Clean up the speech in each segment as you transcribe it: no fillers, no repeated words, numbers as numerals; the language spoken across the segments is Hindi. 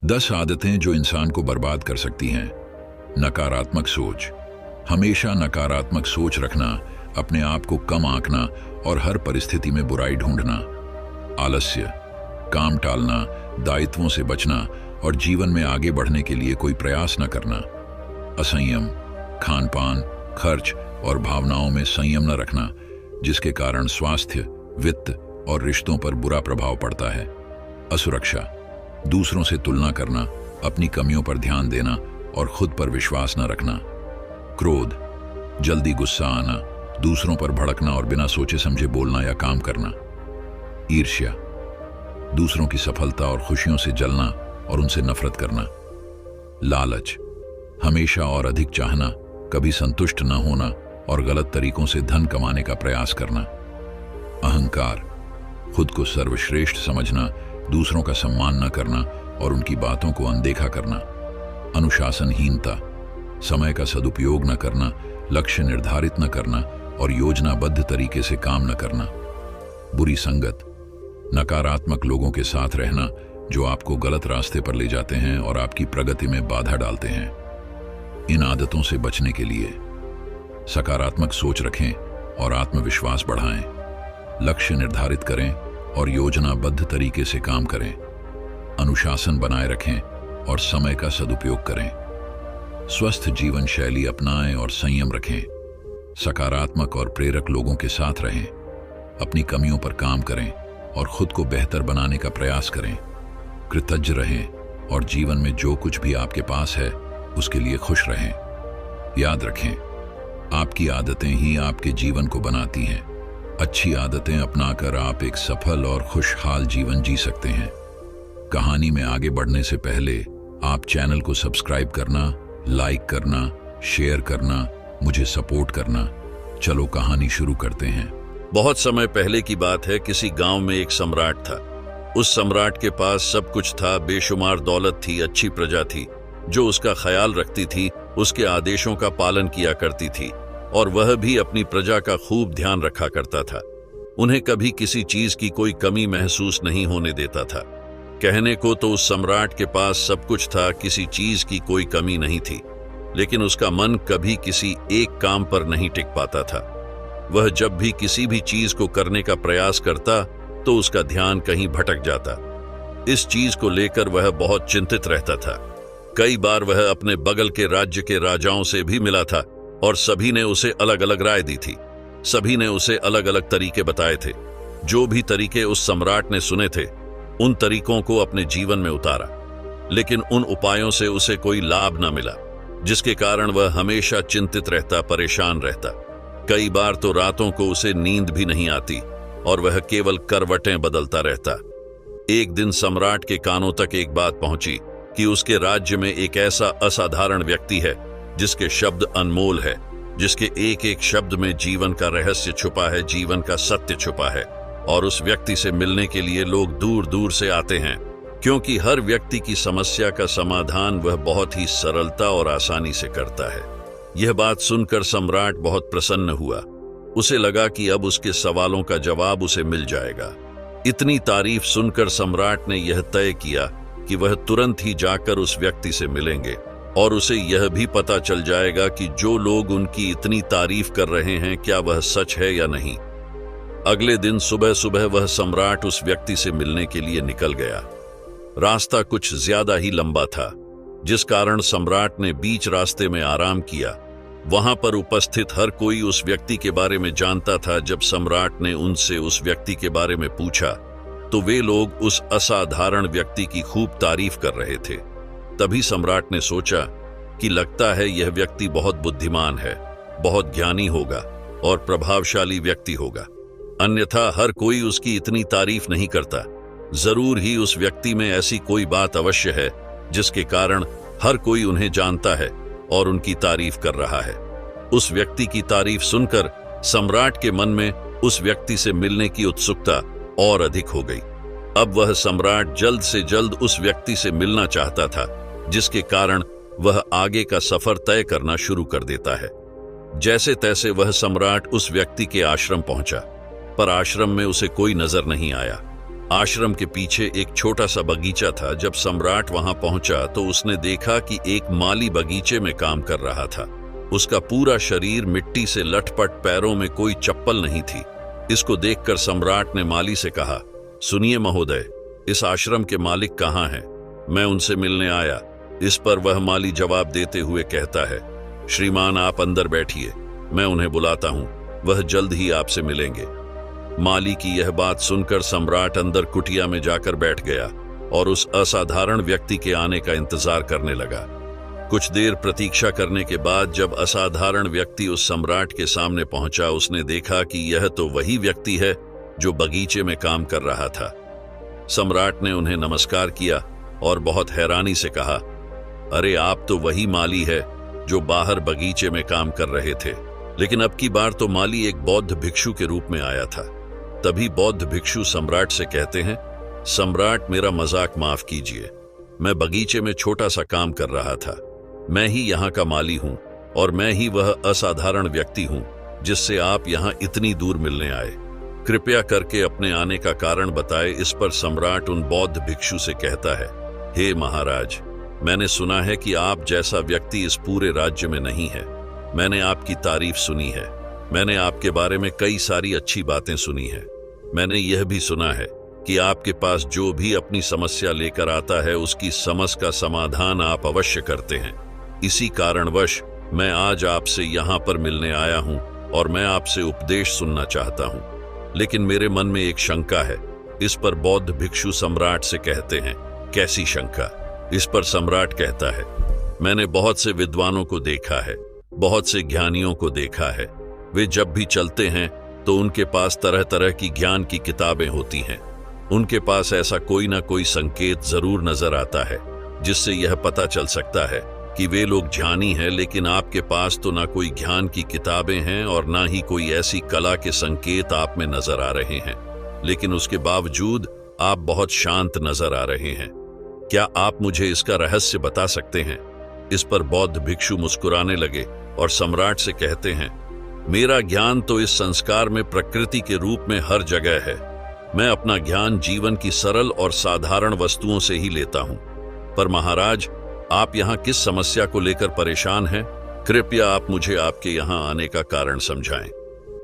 10 आदतें जो इंसान को बर्बाद कर सकती हैं। नकारात्मक सोच। हमेशा नकारात्मक सोच रखना, अपने आप को कम आंकना और हर परिस्थिति में बुराई ढूंढना। आलस्य। काम टालना, दायित्वों से बचना और जीवन में आगे बढ़ने के लिए कोई प्रयास न करना। असंयम। खान पान, खर्च और भावनाओं में संयम न रखना, जिसके कारण स्वास्थ्य, वित्त और रिश्तों पर बुरा प्रभाव पड़ता है। असुरक्षा। दूसरों से तुलना करना, अपनी कमियों पर ध्यान देना और खुद पर विश्वास न रखना। क्रोध। जल्दी गुस्सा आना, दूसरों पर भड़कना और बिना सोचे समझे बोलना या काम करना। ईर्ष्या। दूसरों की सफलता और खुशियों से जलना और उनसे नफरत करना। लालच। हमेशा और अधिक चाहना, कभी संतुष्ट न होना और गलत तरीकों से धन कमाने का प्रयास करना। अहंकार। खुद को सर्वश्रेष्ठ समझना, दूसरों का सम्मान न करना और उनकी बातों को अनदेखा करना। अनुशासनहीनता। समय का सदुपयोग न करना, लक्ष्य निर्धारित न करना और योजनाबद्ध तरीके से काम न करना। बुरी संगत। नकारात्मक लोगों के साथ रहना, जो आपको गलत रास्ते पर ले जाते हैं और आपकी प्रगति में बाधा डालते हैं। इन आदतों से बचने के लिए सकारात्मक सोच रखें और आत्मविश्वास बढ़ाएं। लक्ष्य निर्धारित करें और योजनाबद्ध तरीके से काम करें। अनुशासन बनाए रखें और समय का सदुपयोग करें। स्वस्थ जीवन शैली अपनाएं और संयम रखें। सकारात्मक और प्रेरक लोगों के साथ रहें। अपनी कमियों पर काम करें और खुद को बेहतर बनाने का प्रयास करें। कृतज्ञ रहें और जीवन में जो कुछ भी आपके पास है उसके लिए खुश रहें। याद रखें, आपकी आदतें ही आपके जीवन को बनाती हैं। अच्छी आदतें अपनाकर आप एक सफल और खुशहाल जीवन जी सकते हैं। कहानी में आगे बढ़ने से पहले आप चैनल को सब्सक्राइब करना, लाइक करना, शेयर करना, मुझे सपोर्ट करना। चलो कहानी शुरू करते हैं। बहुत समय पहले की बात है। किसी गांव में एक सम्राट था। उस सम्राट के पास सब कुछ था, बेशुमार दौलत थी, अच्छी प्रजा थी जो उसका ख्याल रखती थी, उसके आदेशों का पालन किया करती थी और वह भी अपनी प्रजा का खूब ध्यान रखा करता था। उन्हें कभी किसी चीज की कोई कमी महसूस नहीं होने देता था। कहने को तो उस सम्राट के पास सब कुछ था, किसी चीज की कोई कमी नहीं थी, लेकिन उसका मन कभी किसी एक काम पर नहीं टिक पाता था। वह जब भी किसी भी चीज को करने का प्रयास करता तो उसका ध्यान कहीं भटक जाता। इस चीज को लेकर वह बहुत चिंतित रहता था। कई बार वह अपने बगल के राज्य के राजाओं से भी मिला था और सभी ने उसे अलग अलग राय दी थी। सभी ने उसे अलग अलग तरीके बताए थे। जो भी तरीके उस सम्राट ने सुने थे, उन तरीकों को अपने जीवन में उतारा, लेकिन उन उपायों से उसे कोई लाभ न मिला, जिसके कारण वह हमेशा चिंतित रहता, परेशान रहता। कई बार तो रातों को उसे नींद भी नहीं आती और वह केवल करवटें बदलता रहता। एक दिन सम्राट के कानों तक एक बात पहुंची कि उसके राज्य में एक ऐसा असाधारण व्यक्ति है जिसके शब्द अनमोल है, जिसके एक एक शब्द में जीवन का रहस्य छुपा है, जीवन का सत्य छुपा है। और उस व्यक्ति से मिलने के लिए लोग दूर दूर से आते हैं, क्योंकि हर व्यक्ति की समस्या का समाधान वह बहुत ही सरलता और आसानी से करता है। यह बात सुनकर सम्राट बहुत प्रसन्न हुआ। उसे लगा कि अब उसके सवालों का जवाब उसे मिल जाएगा। इतनी तारीफ सुनकर सम्राट ने यह तय किया कि वह तुरंत ही जाकर उस व्यक्ति से मिलेंगे और उसे यह भी पता चल जाएगा कि जो लोग उनकी इतनी तारीफ कर रहे हैं, क्या वह सच है या नहीं। अगले दिन सुबह सुबह वह सम्राट उस व्यक्ति से मिलने के लिए निकल गया। रास्ता कुछ ज्यादा ही लंबा था, जिस कारण सम्राट ने बीच रास्ते में आराम किया। वहां पर उपस्थित हर कोई उस व्यक्ति के बारे में जानता था। जब सम्राट ने उनसे उस व्यक्ति के बारे में पूछा तो वे लोग उस असाधारण व्यक्ति की खूब तारीफ कर रहे थे। तभी सम्राट ने सोचा कि लगता है यह व्यक्ति बहुत बुद्धिमान है, बहुत ज्ञानी होगा और प्रभावशाली व्यक्ति होगा, अन्यथा हर कोई उसकी इतनी तारीफ नहीं करता। जरूर ही उस व्यक्ति में ऐसी कोई बात अवश्य है जिसके कारण हर कोई उन्हें जानता है और उनकी तारीफ कर रहा है। उस व्यक्ति की तारीफ सुनकर सम्राट के मन में उस व्यक्ति से मिलने की उत्सुकता और अधिक हो गई। अब वह सम्राट जल्द से जल्द उस व्यक्ति से मिलना चाहता था, जिसके कारण वह आगे का सफर तय करना शुरू कर देता है। जैसे तैसे वह सम्राट उस व्यक्ति के आश्रम पहुंचा, पर आश्रम में उसे कोई नजर नहीं आया। आश्रम के पीछे एक छोटा सा बगीचा था। जब सम्राट वहां पहुंचा तो उसने देखा कि एक माली बगीचे में काम कर रहा था। उसका पूरा शरीर मिट्टी से लटपट, पैरों में कोई चप्पल नहीं थी। इसको देखकर सम्राट ने माली से कहा, सुनिए महोदय, इस आश्रम के मालिक कहाँ हैं? मैं उनसे मिलने आया। इस पर वह माली जवाब देते हुए कहता है, श्रीमान आप अंदर बैठिए, मैं उन्हें बुलाता हूं, वह जल्द ही आपसे मिलेंगे। माली की यह बात सुनकर सम्राट अंदर कुटिया में जाकर बैठ गया और उस असाधारण व्यक्ति के आने का इंतजार करने लगा। कुछ देर प्रतीक्षा करने के बाद जब असाधारण व्यक्ति उस सम्राट के सामने पहुंचा, उसने देखा कि यह तो वही व्यक्ति है जो बगीचे में काम कर रहा था। सम्राट ने उन्हें नमस्कार किया और बहुत हैरानी से कहा, अरे आप तो वही माली है जो बाहर बगीचे में काम कर रहे थे। लेकिन अब की बार तो माली एक बौद्ध भिक्षु के रूप में आया था। तभी बौद्ध भिक्षु सम्राट से कहते हैं, सम्राट मेरा मजाक माफ कीजिए, मैं बगीचे में छोटा सा काम कर रहा था। मैं ही यहाँ का माली हूं और मैं ही वह असाधारण व्यक्ति हूं जिससे आप यहाँ इतनी दूर मिलने आए। कृपया करके अपने आने का कारण बताए। इस पर सम्राट उन बौद्ध भिक्षु से कहता है, हे महाराज, मैंने सुना है कि आप जैसा व्यक्ति इस पूरे राज्य में नहीं है। मैंने आपकी तारीफ सुनी है। मैंने आपके बारे में कई सारी अच्छी बातें सुनी है। मैंने यह भी सुना है कि आपके पास जो भी अपनी समस्या लेकर आता है उसकी समस्या का समाधान आप अवश्य करते हैं। इसी कारणवश मैं आज आपसे यहाँ पर मिलने आया हूँ और मैं आपसे उपदेश सुनना चाहता हूँ। लेकिन मेरे मन में एक शंका है। इस पर बौद्ध भिक्षु सम्राट से कहते हैं, कैसी शंका? इस पर सम्राट कहता है, मैंने बहुत से विद्वानों को देखा है, बहुत से ज्ञानियों को देखा है। वे जब भी चलते हैं तो उनके पास तरह तरह की ज्ञान की किताबें होती हैं। उनके पास ऐसा कोई ना कोई संकेत जरूर नजर आता है जिससे यह पता चल सकता है कि वे लोग ज्ञानी हैं। लेकिन आपके पास तो ना कोई ज्ञान की किताबें हैं और ना ही कोई ऐसी कला के संकेत आप में नजर आ रहे हैं। लेकिन उसके बावजूद आप बहुत शांत नजर आ रहे हैं। क्या आप मुझे इसका रहस्य बता सकते हैं? इस पर बौद्ध भिक्षु मुस्कुराने लगे और सम्राट से कहते हैं, मेरा ज्ञान तो इस संस्कार में प्रकृति के रूप में हर जगह है। मैं अपना ज्ञान जीवन की सरल और साधारण वस्तुओं से ही लेता हूं। पर महाराज, आप यहाँ किस समस्या को लेकर परेशान हैं? कृपया आप मुझे आपके यहाँ आने का कारण समझाएं।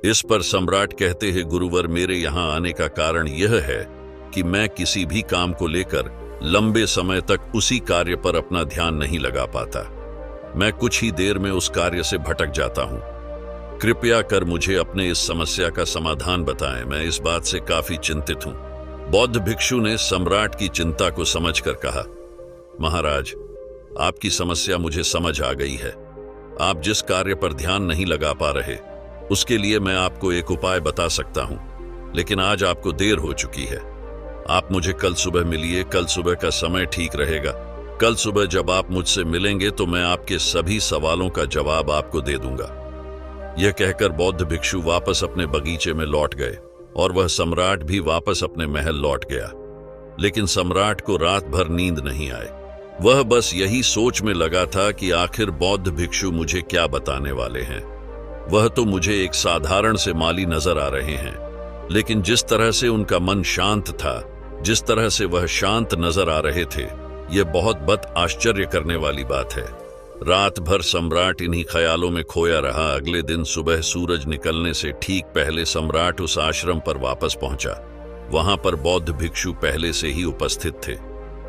इस पर सम्राट कहते हैं, गुरुवर, मेरे यहाँ आने का कारण यह है कि मैं किसी भी काम को लेकर लंबे समय तक उसी कार्य पर अपना ध्यान नहीं लगा पाता। मैं कुछ ही देर में उस कार्य से भटक जाता हूँ। कृपया कर मुझे अपने इस समस्या का समाधान बताएं। मैं इस बात से काफी चिंतित हूँ। बौद्ध भिक्षु ने सम्राट की चिंता को समझकर कहा, महाराज, आपकी समस्या मुझे समझ आ गई है। आप जिस कार्य पर ध्यान नहीं लगा पा रहे उसके लिए मैं आपको एक उपाय बता सकता हूं, लेकिन आज आपको देर हो चुकी है। आप मुझे कल सुबह मिलिए। कल सुबह का समय ठीक रहेगा। कल सुबह जब आप मुझसे मिलेंगे तो मैं आपके सभी सवालों का जवाब आपको दे दूंगा। यह कहकर बौद्ध भिक्षु वापस अपने बगीचे में लौट गए और वह सम्राट भी वापस अपने महल लौट गया। लेकिन सम्राट को रात भर नींद नहीं आई। वह बस यही सोच में लगा था कि आखिर बौद्ध भिक्षु मुझे क्या बताने वाले हैं। वह तो मुझे एक साधारण से माली नजर आ रहे हैं, लेकिन जिस तरह से उनका मन शांत था, जिस तरह से वह शांत नजर आ रहे थे, यह बहुत आश्चर्य करने वाली बात है। रात भर सम्राट इन्हीं ख्यालों में खोया रहा। अगले दिन सुबह सूरज निकलने से ठीक पहले सम्राट उस आश्रम पर वापस पहुंचा। वहां पर बौद्ध भिक्षु पहले से ही उपस्थित थे।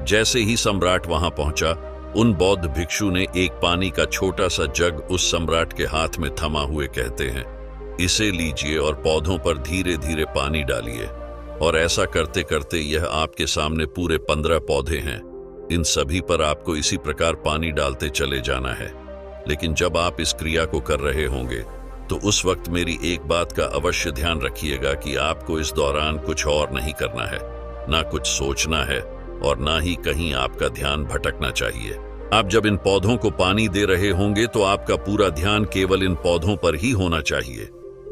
जैसे ही सम्राट वहां पहुंचा, उन बौद्ध भिक्षु ने एक पानी का छोटा सा जग उस सम्राट के हाथ में थमा हुए कहते हैं, इसे लीजिए और पौधों पर धीरे धीरे पानी डालिए। और ऐसा करते करते यह आपके सामने पूरे 15 पौधे हैं। इन सभी पर आपको इसी प्रकार पानी डालते चले जाना है। लेकिन जब आप इस क्रिया को कर रहे होंगे तो उस वक्त मेरी एक बात का अवश्य ध्यान रखिएगा कि आपको इस दौरान कुछ और नहीं करना है, ना कुछ सोचना है और ना ही कहीं आपका ध्यान भटकना चाहिए। आप जब इन पौधों को पानी दे रहे होंगे तो आपका पूरा ध्यान केवल इन पौधों पर ही होना चाहिए।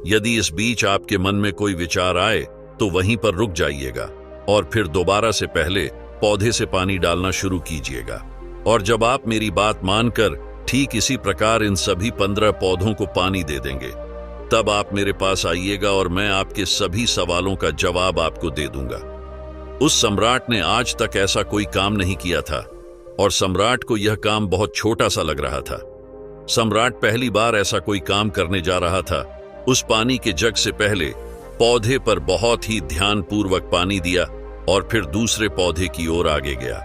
यदि इस बीच आपके मन में कोई विचार आए तो वहीं पर रुक जाइएगा और फिर दोबारा से पहले पौधे से पानी डालना शुरू कीजिएगा। और जब आप मेरी बात मानकर ठीक इसी प्रकार इन सभी 15 पौधों को पानी दे देंगे, तब आप मेरे पास आइएगा और मैं आपके सभी सवालों का जवाब आपको दे दूंगा। उस सम्राट ने आज तक ऐसा कोई काम नहीं किया था और सम्राट को यह काम बहुत छोटा सा लग रहा था। सम्राट पहली बार ऐसा कोई काम करने जा रहा था। उस पानी के जग से पहले पौधे पर बहुत ही ध्यानपूर्वक पानी दिया और फिर दूसरे पौधे की ओर आगे गया।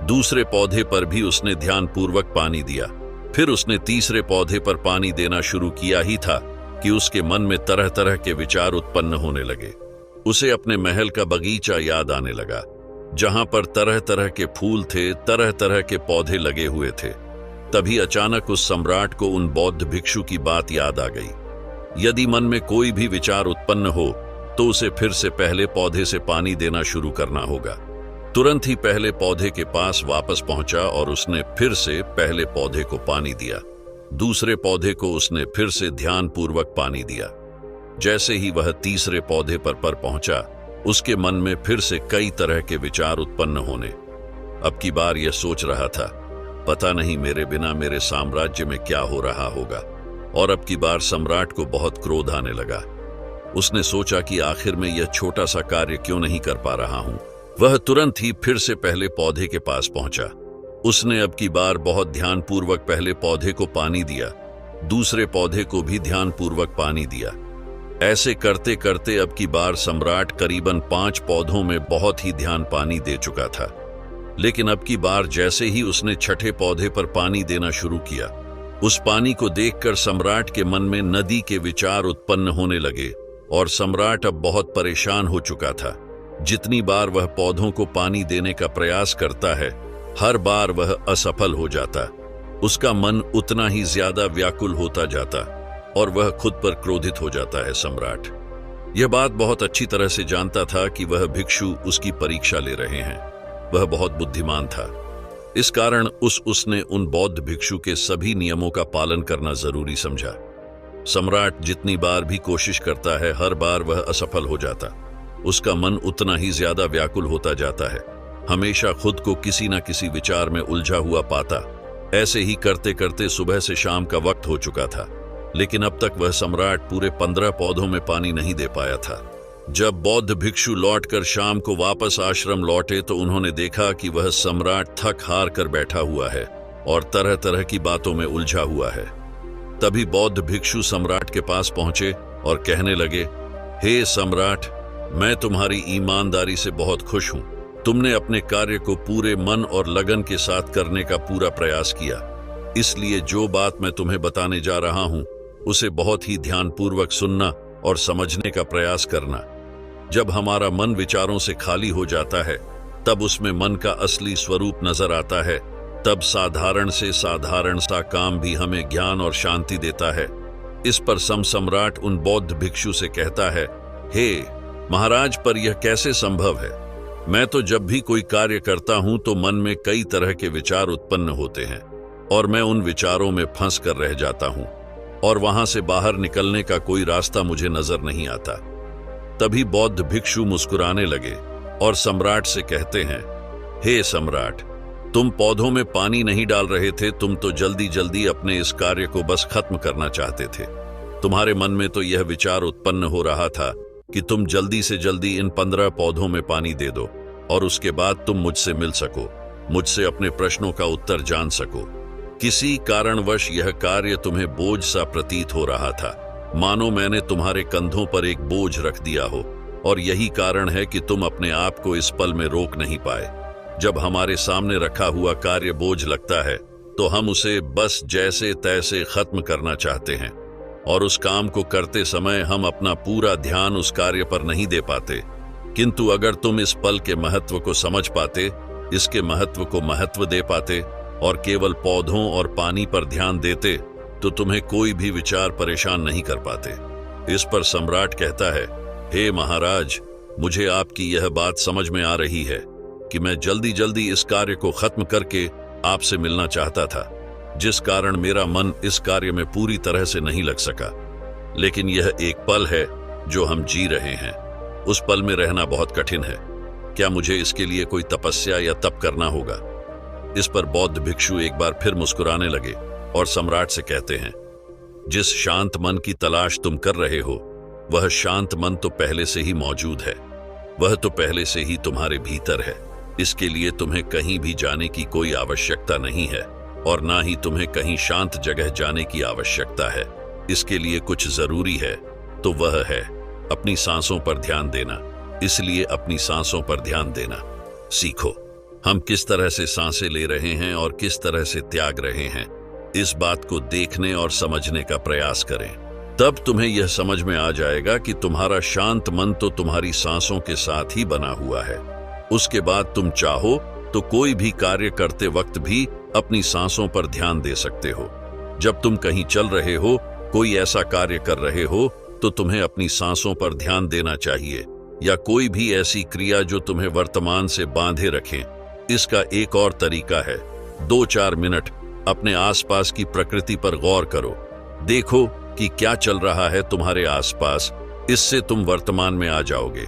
दूसरे पौधे पर भी उसने ध्यानपूर्वक पानी दिया। फिर उसने तीसरे पौधे पर पानी देना शुरू किया ही था कि उसके मन में तरह तरह के विचार उत्पन्न होने लगे। उसे अपने महल का बगीचा याद आने लगा, जहां पर तरह तरह के फूल थे, तरह तरह के पौधे लगे हुए थे। तभी अचानक उस सम्राट को उन बौद्ध भिक्षु की बात याद आ गई। यदि मन में कोई भी विचार उत्पन्न हो तो उसे फिर से पहले पौधे से पानी देना शुरू करना होगा। तुरंत ही पहले पौधे के पास वापस पहुंचा और उसने फिर से पहले पौधे को पानी दिया। दूसरे पौधे को उसने फिर से ध्यानपूर्वक पानी दिया। जैसे ही वह तीसरे पौधे पर पहुंचा, उसके मन में फिर से कई तरह के विचार उत्पन्न होने। अब की बार यह सोच रहा था, पता नहीं मेरे बिना मेरे साम्राज्य में क्या हो रहा होगा। और अब की बार सम्राट को बहुत क्रोध आने लगा। उसने सोचा कि आखिर में यह छोटा सा कार्य क्यों नहीं कर पा रहा हूं। वह तुरंत ही फिर से पहले पौधे के पास पहुंचा। उसने अब की बार बहुत ध्यानपूर्वक पहले पौधे को पानी दिया, दूसरे पौधे को भी ध्यानपूर्वक पानी दिया। ऐसे करते करते अब की बार सम्राट करीबन 5 पौधों में बहुत ही ध्यान पानी दे चुका था। लेकिन अब की बार जैसे ही उसने छठे पौधे पर पानी देना शुरू किया, उस पानी को देखकर सम्राट के मन में नदी के विचार उत्पन्न होने लगे और सम्राट अब बहुत परेशान हो चुका था। जितनी बार वह पौधों को पानी देने का प्रयास करता है, हर बार वह असफल हो जाता। उसका मन उतना ही ज्यादा व्याकुल होता जाता और वह खुद पर क्रोधित हो जाता है। सम्राट यह बात बहुत अच्छी तरह से जानता था कि वह भिक्षु उसकी परीक्षा ले रहे हैं। वह बहुत बुद्धिमान था, इस कारण उसने उन बौद्ध भिक्षु के सभी नियमों का पालन करना जरूरी समझा। सम्राट जितनी बार भी कोशिश करता है, हर बार वह असफल हो जाता। उसका मन उतना ही ज्यादा व्याकुल होता जाता है, हमेशा खुद को किसी न किसी विचार में उलझा हुआ पाता। ऐसे ही करते करते सुबह से शाम का वक्त हो चुका था, लेकिन अब तक वह सम्राट पूरे 15 पौधों में पानी नहीं दे पाया था। जब बौद्ध भिक्षु लौटकर शाम को वापस आश्रम लौटे तो उन्होंने देखा कि वह सम्राट थक हार कर बैठा हुआ है और तरह तरह की बातों में उलझा हुआ है। तभी बौद्ध भिक्षु सम्राट के पास पहुंचे और कहने लगे, हे सम्राट, मैं तुम्हारी ईमानदारी से बहुत खुश हूं। तुमने अपने कार्य को पूरे मन और लगन के साथ करने का पूरा प्रयास किया, इसलिए जो बात मैं तुम्हें बताने जा रहा हूं उसे बहुत ही ध्यानपूर्वक सुनना और समझने का प्रयास करना। जब हमारा मन विचारों से खाली हो जाता है, तब उसमें मन का असली स्वरूप नजर आता है। तब साधारण से साधारण सा काम भी हमें ज्ञान और शांति देता है। इस पर सम्राट उन बौद्ध भिक्षु से कहता है, हे महाराज, पर यह कैसे संभव है? मैं तो जब भी कोई कार्य करता हूं तो मन में कई तरह के विचार उत्पन्न होते हैं और मैं उन विचारों में फंस कर रह जाता हूं और वहां से बाहर निकलने का कोई रास्ता मुझे नजर नहीं आता। तभी बौद्ध भिक्षु मुस्कुराने लगे और सम्राट से कहते हैं, हे सम्राट, तुम पौधों में पानी नहीं डाल रहे थे, तुम तो जल्दी जल्दी अपने इस कार्य को बस खत्म करना चाहते थे। तुम्हारे मन में तो यह विचार उत्पन्न हो रहा था कि तुम जल्दी से जल्दी इन 15 पौधों में पानी दे दो और उसके बाद तुम मुझसे मिल सको, मुझसे अपने प्रश्नों का उत्तर जान सको। किसी कारणवश यह कार्य तुम्हें बोझ सा प्रतीत हो रहा था, मानो मैंने तुम्हारे कंधों पर एक बोझ रख दिया हो, और यही कारण है कि तुम अपने आप को इस पल में रोक नहीं पाए। जब हमारे सामने रखा हुआ कार्य बोझ लगता है तो हम उसे बस जैसे तैसे खत्म करना चाहते हैं और उस काम को करते समय हम अपना पूरा ध्यान उस कार्य पर नहीं दे पाते। किंतु अगर तुम इस पल के महत्व को समझ पाते, इसके महत्व को महत्व दे पाते और केवल पौधों और पानी पर ध्यान देते, तो तुम्हें कोई भी विचार परेशान नहीं कर पाते। इस पर सम्राट कहता है, हे महाराज, मुझे आपकी यह बात समझ में आ रही है कि मैं जल्दी जल्दी इस कार्य को खत्म करके आपसे मिलना चाहता था, जिस कारण मेरा मन इस कार्य में पूरी तरह से नहीं लग सका। लेकिन यह एक पल है जो हम जी रहे हैं, उस पल में रहना बहुत कठिन है। क्या मुझे इसके लिए कोई तपस्या या तप करना होगा? इस पर बौद्ध भिक्षु एक बार फिर मुस्कुराने लगे और सम्राट से कहते हैं, जिस शांत मन की तलाश तुम कर रहे हो, वह शांत मन तो पहले से ही मौजूद है। वह तो पहले से ही तुम्हारे भीतर है। इसके लिए तुम्हें कहीं भी जाने की कोई आवश्यकता नहीं है और ना ही तुम्हें कहीं शांत जगह जाने की आवश्यकता है। इसके लिए कुछ जरूरी है तो वह है अपनी सांसों पर ध्यान देना। इसलिए अपनी सांसों पर ध्यान देना सीखो। हम किस तरह से सांसें ले रहे हैं और किस तरह से त्याग रहे हैं, इस बात को देखने और समझने का प्रयास करें। तब तुम्हें यह समझ में आ जाएगा कि तुम्हारा शांत मन तो तुम्हारी सांसों के साथ ही बना हुआ है। उसके बाद तुम चाहो तो कोई भी कार्य करते वक्त भी अपनी सांसों पर ध्यान दे सकते हो। जब तुम कहीं चल रहे हो, कोई ऐसा कार्य कर रहे हो, तो तुम्हें अपनी सांसों पर ध्यान देना चाहिए, या कोई भी ऐसी क्रिया जो तुम्हें वर्तमान से बांधे रखें। इसका एक और तरीका है, 2-4 मिनट अपने आसपास की प्रकृति पर गौर करो। देखो कि क्या चल रहा है तुम्हारे आसपास। इससे तुम वर्तमान में आ जाओगे।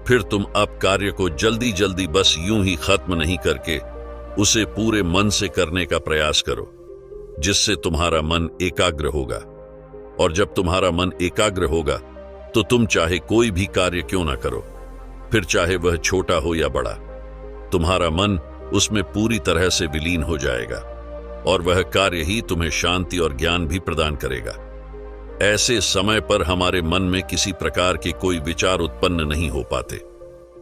फिर तुम अब कार्य को जल्दी जल्दी बस यूं ही खत्म नहीं करके उसे पूरे मन से करने का प्रयास करो, जिससे तुम्हारा मन एकाग्र होगा। और जब तुम्हारा मन एकाग्र होगा तो तुम चाहे कोई भी कार्य क्यों ना करो, फिर चाहे वह छोटा हो या बड़ा, तुम्हारा मन उसमें पूरी तरह से विलीन हो जाएगा और वह कार्य ही तुम्हें शांति और ज्ञान भी प्रदान करेगा। ऐसे समय पर हमारे मन में किसी प्रकार के कोई विचार उत्पन्न नहीं हो पाते,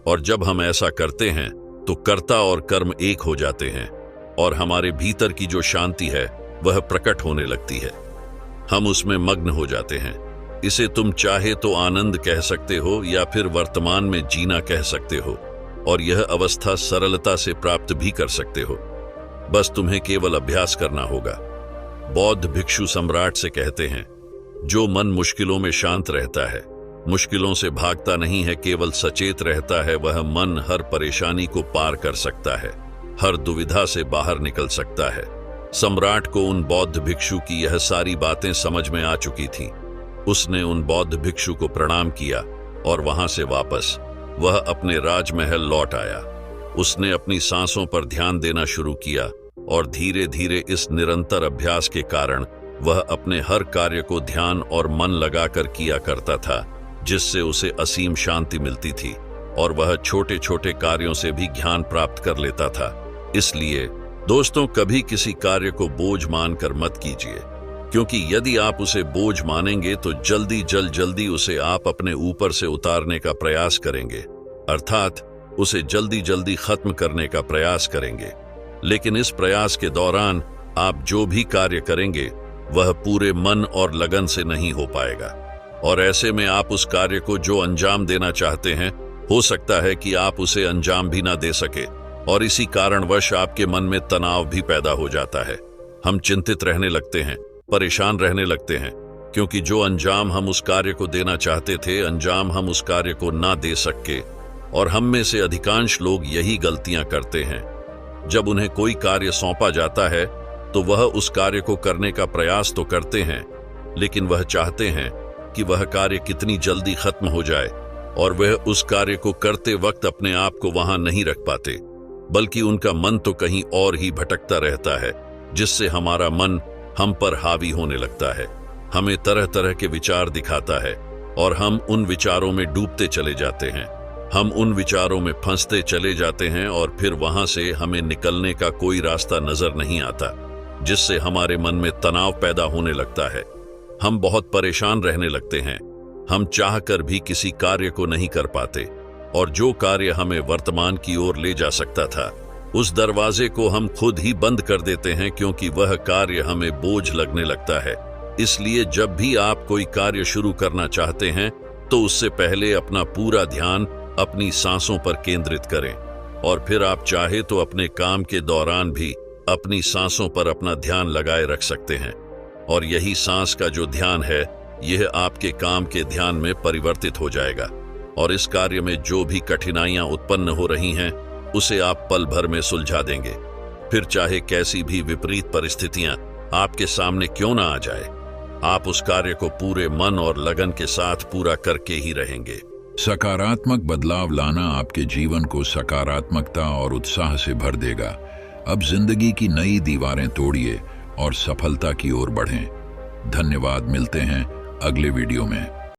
और जब हम ऐसा करते हैं तो कर्ता और कर्म एक हो जाते हैं और हमारे भीतर की जो शांति है वह प्रकट होने लगती है। हम उसमें मग्न हो जाते हैं। इसे तुम चाहे तो आनंद कह सकते हो या फिर वर्तमान में जीना कह सकते हो, और यह अवस्था सरलता से प्राप्त भी कर सकते हो। बस तुम्हें केवल अभ्यास करना होगा। बौद्ध भिक्षु सम्राट से कहते हैं, जो मन मुश्किलों में शांत रहता है, मुश्किलों से भागता नहीं है, केवल सचेत रहता है, वह मन हर परेशानी को पार कर सकता है, हर दुविधा से बाहर निकल सकता है। सम्राट को उन बौद्ध भिक्षु की यह सारी बातें समझ में आ चुकी थीं। उसने उन बौद्ध भिक्षु को प्रणाम किया और वहां से वापस वह अपने राजमहल लौट आया। उसने अपनी सांसों पर ध्यान देना शुरू किया और धीरे धीरे इस निरंतर अभ्यास के कारण वह अपने हर कार्य को ध्यान और मन लगाकर किया करता था, जिससे उसे असीम शांति मिलती थी और वह छोटे छोटे कार्यों से भी ज्ञान प्राप्त कर लेता था। इसलिए दोस्तों, कभी किसी कार्य को बोझ मानकर मत कीजिए, क्योंकि यदि आप उसे बोझ मानेंगे तो जल्दी उसे आप अपने ऊपर से उतारने का प्रयास करेंगे, अर्थात उसे जल्दी खत्म करने का प्रयास करेंगे। लेकिन इस प्रयास के दौरान आप जो भी कार्य करेंगे वह पूरे मन और लगन से नहीं हो पाएगा, और ऐसे में आप उस कार्य को जो अंजाम देना चाहते हैं, हो सकता है कि आप उसे अंजाम भी ना दे सके, और इसी कारणवश आपके मन में तनाव भी पैदा हो जाता है। हम चिंतित रहने लगते हैं, परेशान रहने लगते हैं, क्योंकि जो अंजाम हम उस कार्य को देना चाहते थे, अंजाम हम उस कार्य को ना दे सके। और हम में से अधिकांश लोग यही गलतियां करते हैं। जब उन्हें कोई कार्य सौंपा जाता है तो वह उस कार्य को करने का प्रयास तो करते हैं, लेकिन वह चाहते हैं कि वह कार्य कितनी जल्दी खत्म हो जाए, और वह उस कार्य को करते वक्त अपने आप को वहां नहीं रख पाते, बल्कि उनका मन तो कहीं और ही भटकता रहता है, जिससे हमारा मन हम पर हावी होने लगता है, हमें तरह तरह के विचार दिखाता है और हम उन विचारों में डूबते चले जाते हैं। हम उन विचारों में फंसते चले जाते हैं और फिर वहां से हमें निकलने का कोई रास्ता नजर नहीं आता, जिससे हमारे मन में तनाव पैदा होने लगता है। हम बहुत परेशान रहने लगते हैं। हम चाहकर भी किसी कार्य को नहीं कर पाते, और जो कार्य हमें वर्तमान की ओर ले जा सकता था, उस दरवाजे को हम खुद ही बंद कर देते हैं, क्योंकि वह कार्य हमें बोझ लगने लगता है। इसलिए जब भी आप कोई कार्य शुरू करना चाहते हैं तो उससे पहले अपना पूरा ध्यान अपनी सांसों पर केंद्रित करें, और फिर आप चाहे तो अपने काम के दौरान भी अपनी सांसों पर अपना ध्यान लगाए रख सकते हैं। और यही सांस का जो ध्यान है, यह आपके काम के ध्यान में परिवर्तित हो जाएगा, और इस कार्य में जो भी कठिनाइयां उत्पन्न हो रही हैं उसे आप पल भर में सुलझा देंगे। फिर चाहे कैसी भी विपरीत परिस्थितियां आपके सामने क्यों ना आ जाए, आप उस कार्य को पूरे मन और लगन के साथ पूरा करके ही रहेंगे। सकारात्मक बदलाव लाना आपके जीवन को सकारात्मकता और उत्साह से भर देगा। अब जिंदगी की नई दीवारें तोड़िए और सफलता की ओर बढ़ें। धन्यवाद। मिलते हैं अगले वीडियो में।